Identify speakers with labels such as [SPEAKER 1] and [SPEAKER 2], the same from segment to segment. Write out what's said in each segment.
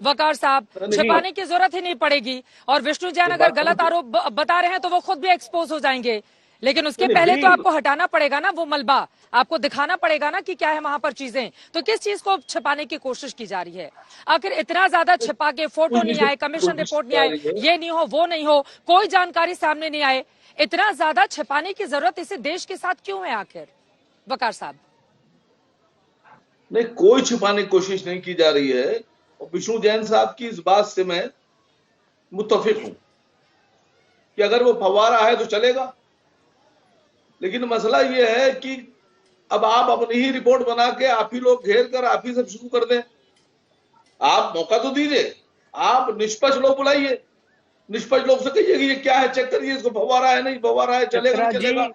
[SPEAKER 1] वकार साहब, छिपाने की जरूरत ही नहीं पड़ेगी। और विष्णु जैन अगर गलत आरोप बता रहे हैं तो वो खुद भी एक्सपोज हो जाएंगे, लेकिन उसके पहले तो आपको हटाना पड़ेगा ना वो मलबा, आपको दिखाना पड़ेगा ना कि क्या है वहां पर चीजें। तो किस चीज को छिपाने की कोशिश की जा रही है? आखिर इतना ज्यादा छिपा के फोटो नहीं आए, कमीशन रिपोर्ट नहीं आए, ये नहीं हो वो नहीं हो, कोई जानकारी सामने नहीं आए, इतना ज्यादा छिपाने की जरूरत इसे देश के साथ क्यों है आखिर वकार साहब?
[SPEAKER 2] नहीं, कोई छिपाने की कोशिश नहीं की जा रही है। और विष्णु जैन साहब की इस बात से मैं मुत्तफिक हूं कि अगर वो फव्वारा है तो चलेगा, लेकिन मसला ये है कि अब आप अपनी ही रिपोर्ट बना के आप ही लोग घेर कर आप ही सब शुरू कर दें। आप मौका तो दीजिए, आप निष्पक्ष लोग बुलाइए, निष्पक्ष लोग से कहिए कि ये क्या है, चेक करिए इसको, फव्वारा है नहीं फव्वारा है, चलेगा नहीं चलेगा।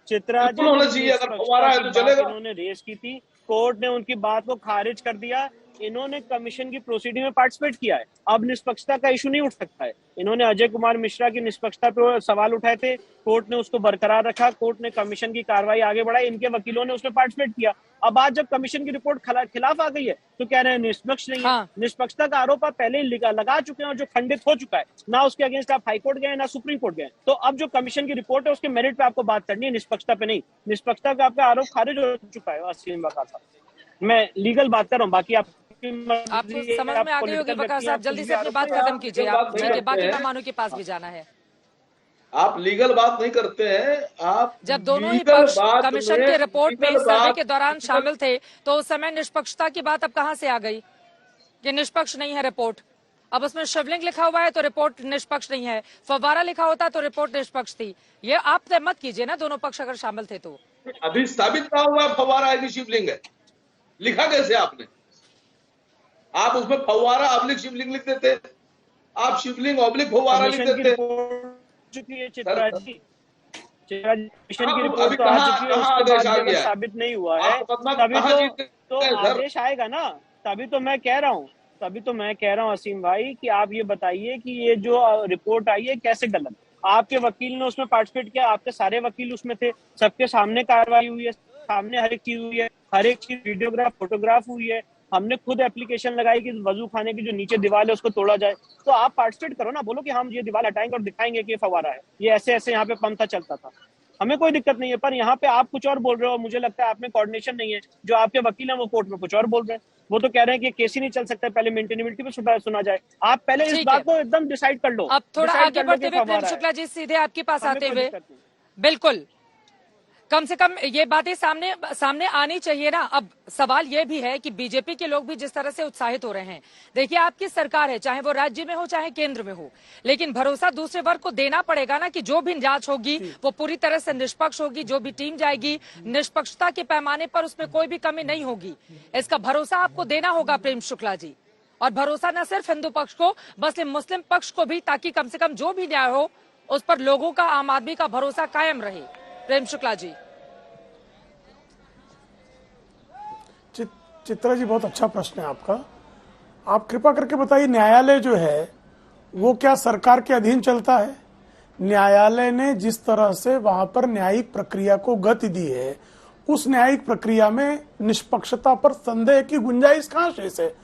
[SPEAKER 3] चित्रा जी
[SPEAKER 2] होना चाहिए, अगर फव्वारा है तो चलेगा।
[SPEAKER 3] इन्होंने रेस की थी, कोर्ट ने उनकी बात को खारिज कर दिया, इन्होंने कमीशन की प्रोसीडिंग में पार्टिसिपेट किया है, अब निष्पक्षता का इशू नहीं उठ सकता है। इन्होंने अजय कुमार मिश्रा की निष्पक्षता पर सवाल उठाए थे, कोर्ट ने उसको बरकरार रखा, कोर्ट ने कमीशन की कार्रवाई आगे बढ़ाई, इनके वकीलों ने उसमें पार्टिसिपेट किया। अब आज जब कमीशन की रिपोर्ट खिलाफ आ गई है तो कह रहे हैं निष्पक्ष नहीं है। निष्पक्षता का आरोप आप पहले ही लगा चुके हैं और जो खंडित हो चुका है, ना उसके अगेंस्ट आप हाईकोर्ट गए ना सुप्रीम कोर्ट गए। तो अब जो कमीशन की रिपोर्ट है उसके मेरिट पे आपको बात करनी है, निष्पक्षता पे नहीं। निष्पक्षता का आपका आरोप खारिज हो चुका है असीम वकार साहब। मैं लीगल बात कर रहा हूँ, बाकी
[SPEAKER 1] आपको समझ में आ गई होगी वकार साहब, जल्दी से अपनी बात खत्म कीजिए आप, ठीक है, बाकी मेहमानों के पास भी जाना है।
[SPEAKER 2] आप लीगल बात नहीं करते हैं, आप
[SPEAKER 1] जब दोनों ही पक्ष कमीशन के रिपोर्ट में सर्वे के दौरान शामिल थे तो उस समय निष्पक्षता की बात अब कहां से आ गई कि निष्पक्ष नहीं है रिपोर्ट? अब उसमें शिवलिंग लिखा हुआ है तो रिपोर्ट निष्पक्ष नहीं है, फव्वारा लिखा होता तो रिपोर्ट निष्पक्ष थी। ये आप तय मत कीजिए ना, दोनों पक्ष अगर शामिल थे तो।
[SPEAKER 2] अभी साबित कहा हुआ है फव्वारा है कि शिवलिंग है? लिखा कैसे आपने? आप उसमें फव्वारा ऑब्लिक शिवलिंग लिख देते, आप शिवलिंग ऑब्लिक फव्वारा लिख देते।
[SPEAKER 3] चित्रा जी, कमीशन की रिपोर्ट तो आ चुकी है, उसके बाद अगर साबित नहीं हुआ है तभी तो आदेश आएगा ना। तभी तो मैं कह रहा हूँ असीम भाई कि आप ये बताइए कि ये जो रिपोर्ट आई है कैसे गलत? आपके वकील ने उसमें पार्टिसिपेट किया, आपके सारे वकील उसमें थे, सबके सामने कार्रवाई हुई है, सामने हर एक चीज हुई है, हर एक चीज वीडियोग्राफ फोटोग्राफ हुई है। हमने खुद एप्लीकेशन लगाई कि वजू खाने की जो नीचे दीवार है उसको तोड़ा जाए। तो आप पार्टिसिपेट करो ना, बोलो कि हम ये दीवार हटाएंगे और दिखाएंगे कि ये फव्वारा है, ये ऐसे ऐसे यहाँ पे पंखा चलता था, हमें कोई दिक्कत नहीं है। पर यहाँ पे आप कुछ और बोल रहे हो, मुझे लगता है आप में कोऑर्डिनेशन नहीं है। जो आपके वकील हैं वो कोर्ट में कुछ और बोल रहे हैं, वो तो कह रहे हैं कि केस ही नहीं चल सकता, पहले मेंटेनेबिलिटी पे सुना जाए। आप पहले इस बात को एकदम डिसाइड कर लो।
[SPEAKER 1] अब थोड़ा आगे बढ़ते हुए प्रेम शुक्ला जी सीधे आपके पास आते हुए, बिल्कुल कम से कम ये बातें सामने आनी चाहिए ना। अब सवाल ये भी है कि बीजेपी के लोग भी जिस तरह से उत्साहित हो रहे हैं, देखिए आपकी सरकार है, चाहे वो राज्य में हो चाहे केंद्र में हो, लेकिन भरोसा दूसरे वर्ग को देना पड़ेगा ना कि जो भी जांच होगी वो पूरी तरह से निष्पक्ष होगी, जो भी टीम जाएगी निष्पक्षता के पैमाने पर उसमें कोई भी कमी नहीं होगी। इसका भरोसा आपको देना होगा प्रेम शुक्ला जी, और भरोसा न सिर्फ हिंदू पक्ष को बल्कि मुस्लिम पक्ष को भी, ताकि कम से कम जो भी न्याय हो उस पर लोगों का, आम आदमी का भरोसा कायम रहे। प्रेम शुक्ला जी।
[SPEAKER 4] चित्रा जी, बहुत अच्छा प्रश्न है आपका। आप कृपा करके बताइए, न्यायालय जो है वो क्या सरकार के अधीन चलता है? न्यायालय ने जिस तरह से वहां पर न्यायिक प्रक्रिया को गति दी है, उस न्यायिक प्रक्रिया में निष्पक्षता पर संदेह की गुंजाइश कहां शेष है?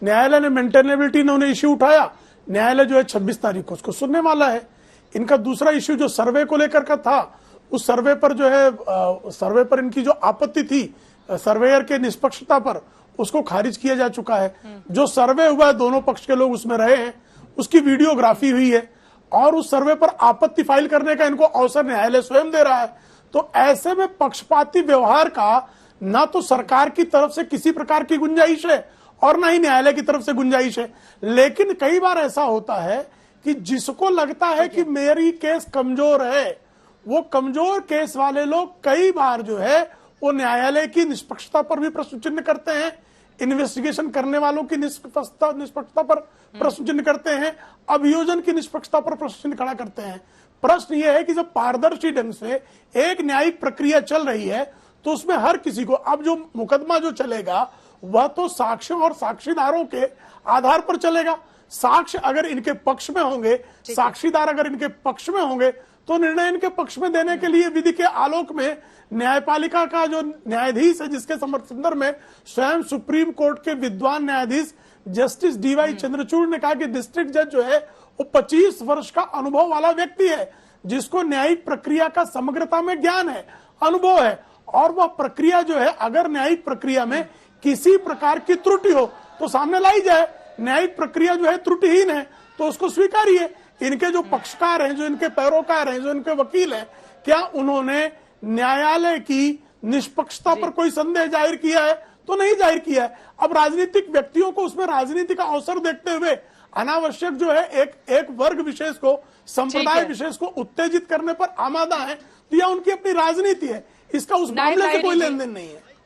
[SPEAKER 4] न्यायालय ने मेंटेनेबिलिटी इन्होंने इश्यू उठाया, न्यायालय जो है 26 तारीख को उसको सुनने वाला है। इनका दूसरा इश्यू जो सर्वे को लेकर का था, उस सर्वे पर जो है सर्वे पर इनकी जो आपत्ति थी सर्वेयर के निष्पक्षता पर, उसको खारिज किया जा चुका है। जो सर्वे हुआ है दोनों पक्ष के लोग उसमें रहे हैं, उसकी वीडियोग्राफी हुई है और उस सर्वे पर आपत्ति फाइल करने का इनको अवसर न्यायालय स्वयं दे रहा है। तो ऐसे में पक्षपाती व्यवहार का ना तो सरकार की तरफ से किसी प्रकार की गुंजाइश है और ना ही न्यायालय की तरफ से गुंजाइश है। लेकिन कई बार ऐसा होता है कि जिसको लगता है कि मेरी केस कमजोर है, वो कमजोर केस वाले लोग कई बार जो है वो न्यायालय की निष्पक्षता पर भी प्रश्न चिन्ह करते हैं, इन्वेस्टिगेशन करने वालों की निष्पक्षता पर प्रश्न चिन्ह करते हैं, अभियोजन की निष्पक्षता पर प्रश्न चिन्ह खड़ा करते हैं। प्रश्न यह है कि जब पारदर्शी ढंग से एक न्यायिक प्रक्रिया चल रही है तो उसमें हर किसी को, अब जो मुकदमा जो चलेगा वह तो साक्ष्यों और साक्षीदारों के आधार पर चलेगा। साक्ष्य अगर इनके पक्ष में होंगे, साक्षीदार अगर इनके पक्ष में होंगे तो निर्णय इनके पक्ष में देने के लिए विधि के आलोक में न्यायपालिका का जो न्यायाधीश है, जिसके संदर्भ में स्वयं सुप्रीम कोर्ट के विद्वान न्यायाधीश जस्टिस डीवाई चंद्रचूड़ ने कहा कि डिस्ट्रिक्ट जज जो है वो 25 वर्ष का अनुभव वाला व्यक्ति है, जिसको न्यायिक प्रक्रिया का समग्रता में ज्ञान है, अनुभव है, और वह प्रक्रिया जो है अगर न्यायिक प्रक्रिया में किसी प्रकार की त्रुटि हो तो सामने लाई जाए। न्यायिक प्रक्रिया जो है त्रुटिहीन है तो उसको स्वीकारिए। इनके जो पक्षकार हैं, जो इनके पैरोकार हैं, जो इनके वकील हैं, क्या उन्होंने न्यायालय की निष्पक्षता पर कोई संदेह जाहिर किया है? तो नहीं जाहिर किया है। अब राजनीतिक व्यक्तियों को उसमें राजनीति का अवसर देखते हुए अनावश्यक जो है एक वर्ग विशेष को, संप्रदाय विशेष को उत्तेजित करने पर आमादा है, तो यह उनकी अपनी राजनीति है, इसका उस मामले से कोई लेन देन नहीं है।